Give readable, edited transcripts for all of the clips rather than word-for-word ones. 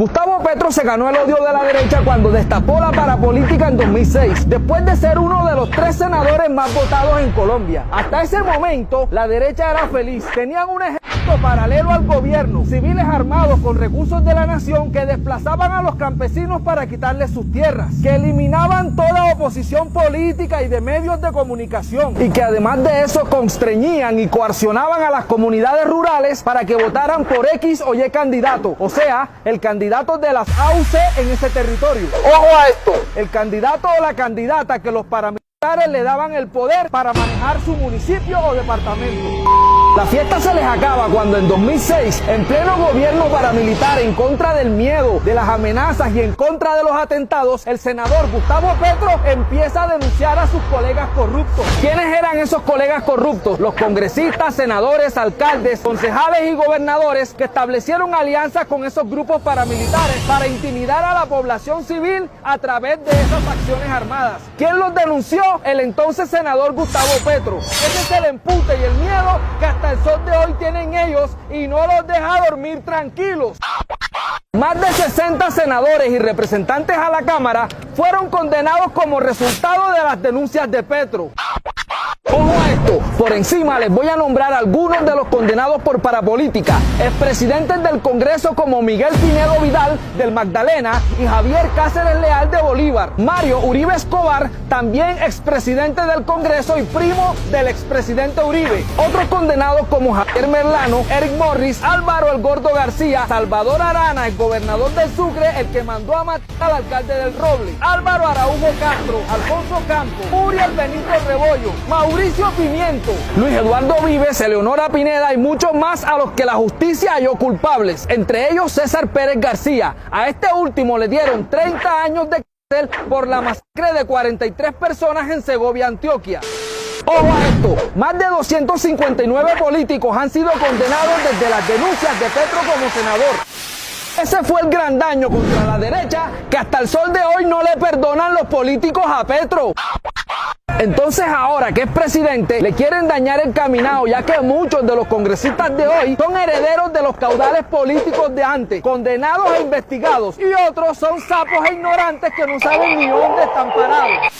Gustavo Petro se ganó el odio de la derecha cuando destapó la parapolítica en 2006, después de ser uno de los 3 senadores más votados en Colombia. Hasta ese momento, la derecha era feliz. Tenían un ejército paralelo al gobierno, civiles armados con recursos de la nación que desplazaban a los campesinos para quitarles sus tierras, que eliminaban toda oposición política y de medios de comunicación, y que además de eso constreñían y coaccionaban a las comunidades rurales para que votaran por X o Y candidato, o sea, el candidato de las AUC en ese territorio. Ojo a esto, el candidato o la candidata que los paramilitares le daban el poder para manejar su municipio o departamento. La fiesta se les acaba cuando en 2006, en pleno gobierno paramilitar, en contra del miedo, de las amenazas y en contra de los atentados, el senador Gustavo Petro empieza a denunciar a sus colegas corruptos. ¿Quiénes eran esos colegas corruptos? Los congresistas, senadores, alcaldes, concejales y gobernadores que establecieron alianzas con esos grupos paramilitares para intimidar a la población civil a través de esas acciones armadas. ¿Quién los denunció? El entonces senador Gustavo Petro. Ese es el empute y el miedo que hasta el sol de hoy tienen ellos y no los deja dormir tranquilos. Más de 60 senadores y representantes a la Cámara fueron condenados como resultado de las denuncias de Petro. Ojo a esto, por encima les voy a nombrar algunos de los condenados por parapolítica, expresidentes del Congreso como Miguel Pinedo Vidal del Magdalena y Javier Cáceres Leal de Bolívar, Mario Uribe Escobar, también expresidente del Congreso y primo del expresidente Uribe. Otros condenados como Javier Merlano, Eric Morris, Álvaro El Gordo García, Salvador Arana, el gobernador del Sucre, el que mandó a matar al alcalde del Roble, Álvaro Araújo Castro, Alfonso Campos, Uriel Benito Rebollo, Mauricio Pimiento, Luis Eduardo Vives, Eleonora Pineda y muchos más a los que la justicia halló culpables, entre ellos César Pérez García. A este último le dieron 30 años de cárcel por la masacre de 43 personas en Segovia, Antioquia. Ojo a esto, más de 259 políticos han sido condenados desde las denuncias de Petro como senador. Ese fue el gran daño contra la derecha que hasta el sol de hoy no le perdonan los políticos a Petro. Entonces ahora que es presidente, le quieren dañar el caminado, ya que muchos de los congresistas de hoy son herederos de los caudales políticos de antes, condenados e investigados, y otros son sapos e ignorantes que no saben ni dónde están parados.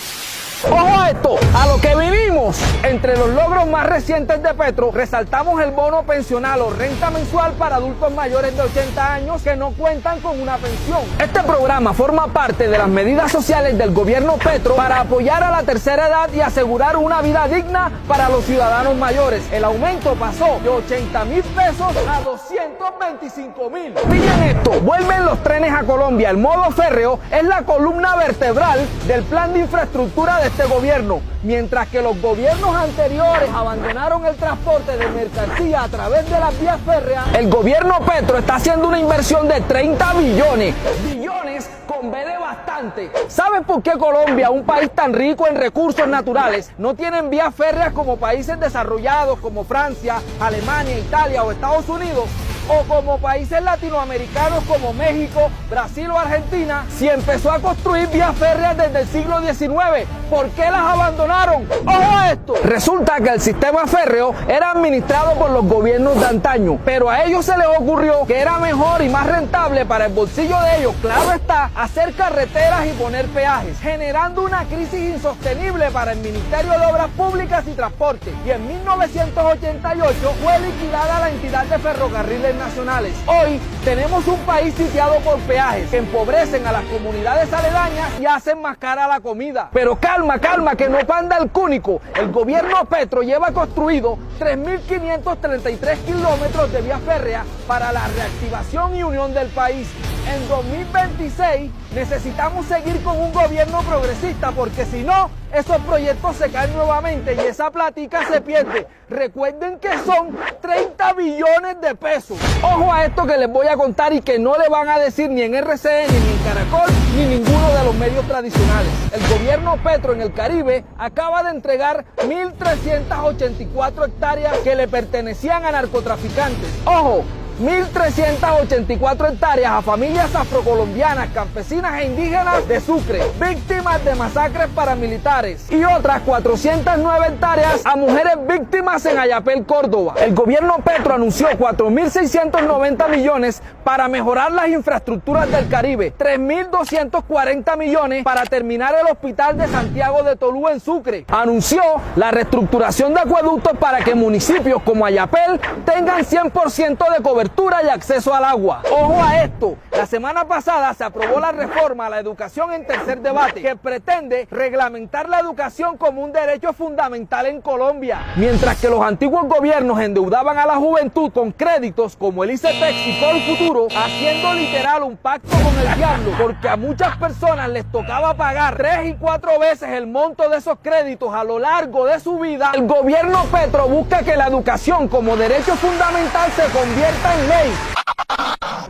Ojo a esto, a lo que vivimos. Entre los logros más recientes de Petro, resaltamos el bono pensional o renta mensual para adultos mayores de 80 años que no cuentan con una pensión. Este programa forma parte de las medidas sociales del gobierno Petro para apoyar a la tercera edad y asegurar una vida digna para los ciudadanos mayores. El aumento pasó de 80,000 pesos a 225,000. Miren esto, vuelven los trenes a Colombia. El modo férreo es la columna vertebral del plan de infraestructura de este gobierno. Mientras que los gobiernos anteriores abandonaron el transporte de mercancía a través de las vías férreas, el gobierno Petro está haciendo una inversión de 30 billones. Billones con B de bastante. ¿Saben por qué Colombia, un país tan rico en recursos naturales, no tienen vías férreas como países desarrollados como Francia, Alemania, Italia o Estados Unidos? O como países latinoamericanos como México, Brasil o Argentina, si empezó a construir vías férreas desde el siglo XIX, ¿por qué las abandonaron? ¡Ojo a esto! Resulta que el sistema férreo era administrado por los gobiernos de antaño, pero a ellos se les ocurrió que era mejor y más rentable para el bolsillo de ellos, claro está, hacer carreteras y poner peajes, generando una crisis insostenible para el Ministerio de Obras Públicas y Transporte. Y en 1988 fue liquidada la entidad de ferrocarriles nacionales. Hoy tenemos un país sitiado por peajes que empobrecen a las comunidades aledañas y hacen más cara la comida. Pero calma, que no panda el cúnico. El gobierno Petro lleva construido 3.533 kilómetros de vía férrea para la reactivación y unión del país. En 2026 necesitamos seguir con un gobierno progresista, porque si no, esos proyectos se caen nuevamente y esa platica se pierde. Recuerden que son 30 billones de pesos. Ojo a esto que les voy a contar y que no le van a decir ni en RCN, ni en Caracol, ni ninguno de los medios tradicionales. El gobierno Petro en el Caribe acaba de entregar 1.384 hectáreas que le pertenecían a narcotraficantes. Ojo, 1.384 hectáreas a familias afrocolombianas, campesinas e indígenas de Sucre, víctimas de masacres paramilitares, y otras 409 hectáreas a mujeres víctimas en Ayapel, Córdoba. El gobierno Petro anunció 4.690 millones para mejorar las infraestructuras del Caribe, 3.240 millones para terminar el hospital de Santiago de Tolú en Sucre. Anunció la reestructuración de acueductos para que municipios como Ayapel tengan 100% de cobertura y acceso al agua. Ojo a esto, la semana pasada se aprobó la reforma a la educación en tercer debate, que pretende reglamentar la educación como un derecho fundamental en Colombia. Mientras que los antiguos gobiernos endeudaban a la juventud con créditos como el ICETEX y Foro Futuro, haciendo literal un pacto con el diablo, porque a muchas personas les tocaba pagar 3 y 4 veces el monto de esos créditos a lo largo de su vida. El gobierno Petro busca que la educación como derecho fundamental se convierta en ley.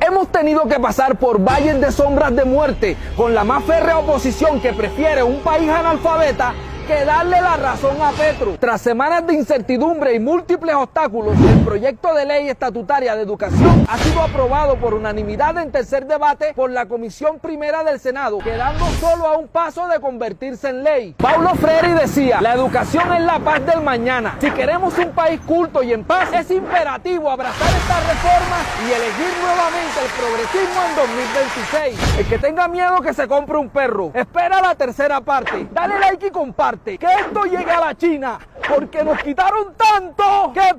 Hemos tenido que pasar por valles de sombras de muerte con la más férrea oposición que prefiere un país analfabeta que darle la razón a Petro. Tras semanas de incertidumbre y múltiples obstáculos, el proyecto de ley estatutaria de educación ha sido aprobado por unanimidad en tercer debate por la Comisión Primera del Senado, quedando solo a un paso de convertirse en ley. Paulo Freire decía: la educación es la paz del mañana. Si queremos un país culto y en paz, es imperativo abrazar estas reformas y elegir nuevamente el progresismo en 2026. El que tenga miedo que se compre un perro. Espera la tercera parte. Dale like y comparte. Que esto llegue a la China, porque nos quitaron tanto que